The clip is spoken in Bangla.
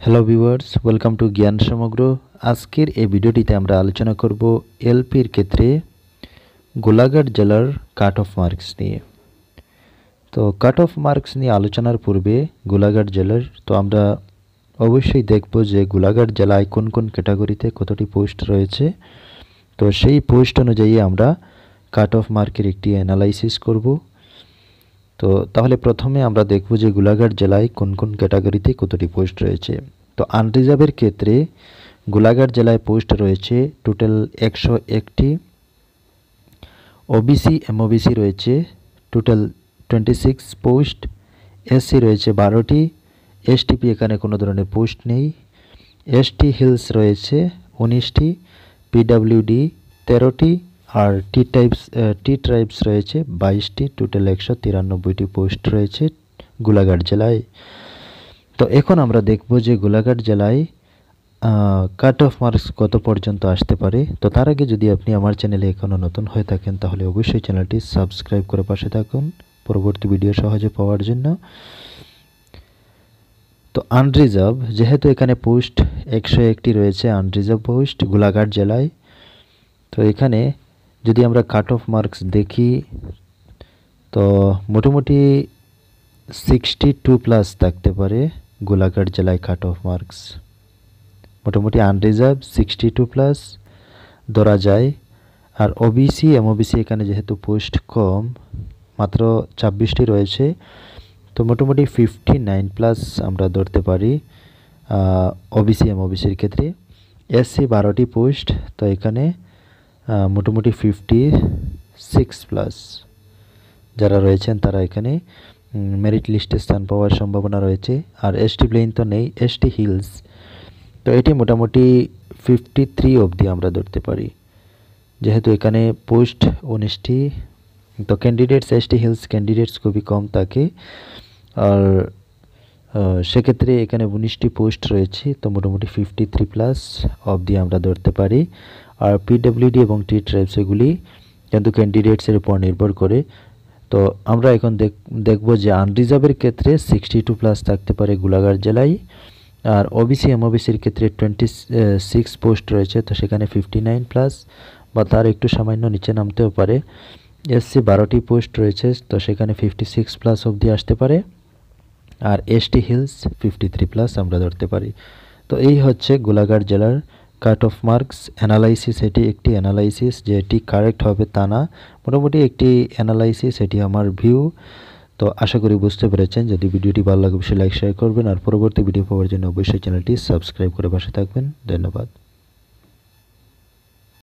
হ্যালো ভিউয়ার্স, ওয়েলকাম টু জ্ঞান সমগ্র। আজকের এই ভিডিওটিতে আমরা আলোচনা করব এলপির ক্ষেত্রে গোলাঘাট জেলার কাট অফ মার্কস নিয়ে। তো কাট অফ মার্কস নিয়ে আলোচনার পূর্বে গোলাঘাট জেলার আমরা অবশ্যই দেখব যে গোলাঘাট জেলায় কোন কোন ক্যাটাগরিতে কতটি পোস্ট রয়েছে। তো সেই পোস্ট অনুযায়ী আমরা কাট অফ মার্কের একটি অ্যানালাইসিস করব। তো তাহলে প্রথমে আমরা দেখব যে গোলাঘাট জেলায় কোন কোন ক্যাটাগরিতে কতটি পোস্ট রয়েছে। তো আনরিজার্ভের ক্ষেত্রে গোলাঘাট জেলায় পোস্ট রয়েছে টোটাল 101টি, ওবিসি এমওবিসি রয়েছে টোটাল 26 পোস্ট, এসসি রয়েছে 12টি, এসটিপি এখানে কোনো ধরনের পোস্ট নেই, এসটি হিলস রয়েছে 19টি, পিডাব্লিউডি 13টি, আর টি ট্রাইবস রয়েছে 22টি, টোটাল 193টি পোস্ট রয়েছে গোলাঘাট জেলায়। তো এখন আমরা দেখব যে গোলাঘাট জেলায় কাট অফ মার্কস কত পর্যন্ত আসতে পারে। তো তার আগে যদি আপনি আমার চ্যানেলে এখনও নতুন হয়ে থাকেন তাহলে অবশ্যই চ্যানেলটি সাবস্ক্রাইব করে পাশে থাকুন পরবর্তী ভিডিও সহজে পাওয়ার জন্য। তো আনরিজার্ভ, যেহেতু এখানে পোস্ট 101টি রয়েছে আনরিজার্ভ পোস্ট গোলাঘাট জেলায়, তো এখানে যদি আমরা কাট অফ মার্কস দেখি তো মোটামুটি 62+ থাকতে পারে গোলাঘাট জেলায় কাট অফ মার্কস। মোটামুটি আনরিজার্ভ 62+ ধরা যায়। আর ওবিসি এমওবিসি এখানে যেহেতু পোস্ট কম, মাত্র 26টি রয়েছে, তো মোটামুটি 59+ আমরা ধরতে পারি ওবিসি এমওবিসির ক্ষেত্রে। এসসি 12টি পোস্ট, তো এখানে মোটামুটি 56+ যারা রয়েছেন তারা এখানে মেরিট লিস্টে স্থান পাওয়ার সম্ভাবনা রয়েছে। আর এসটি প্লেন তো নেই, এসটি হিলস, তো এটি মোটামুটি 53 অবধি আমরা ধরতে পারি, যেহেতু এখানে পোস্ট 19টি। তো ক্যান্ডিডেটস এসটি হিলস ক্যান্ডিডেটস খুবই কম থাকে, আর সেক্ষেত্রে এখানে 19টি পোস্ট রয়েছে, তো মোটামুটি 53+ অবধি আমরা ধরতে পারি। আর পিডব্লিউডি এবং টি ট্রাইবস এগুলি কিন্তু ক্যান্ডিডেটসের উপর নির্ভর করে। তো আমরা এখন দেখব যে আনরিজার্ভের ক্ষেত্রে 62+ থাকতে পারে গোলাঘাট জেলায়। আর ওবিসি এমওবিসির ক্ষেত্রে 26 পোস্ট রয়েছে, তো সেখানে 59+ বা তার একটু সামান্য নিচে নামতেও পারে। এসসি 12টি পোস্ট রয়েছে, তো সেখানে 56+ অবধি আসতে পারে। আর এসটি হিলস 53+ আমরা ধরতে পারি। তো এই হচ্ছে গোলাঘাট জেলার কাট অফ মার্কস অ্যানালাইসিস। এটি একটি অ্যানালাইসিস, যে এটি কারেক্ট হবে তা না, মোটামুটি একটি অ্যানালাইসিস, এটি আমার ভিউ। তো আশা করি বুঝতে পেরেছেন। যদি ভিডিওটি ভালো লাগে অবশ্যই লাইক শেয়ার করবেন, আর পরবর্তী ভিডিও পাওয়ার জন্য অবশ্যই চ্যানেলটি সাবস্ক্রাইব করে পাশে থাকবেন। ধন্যবাদ।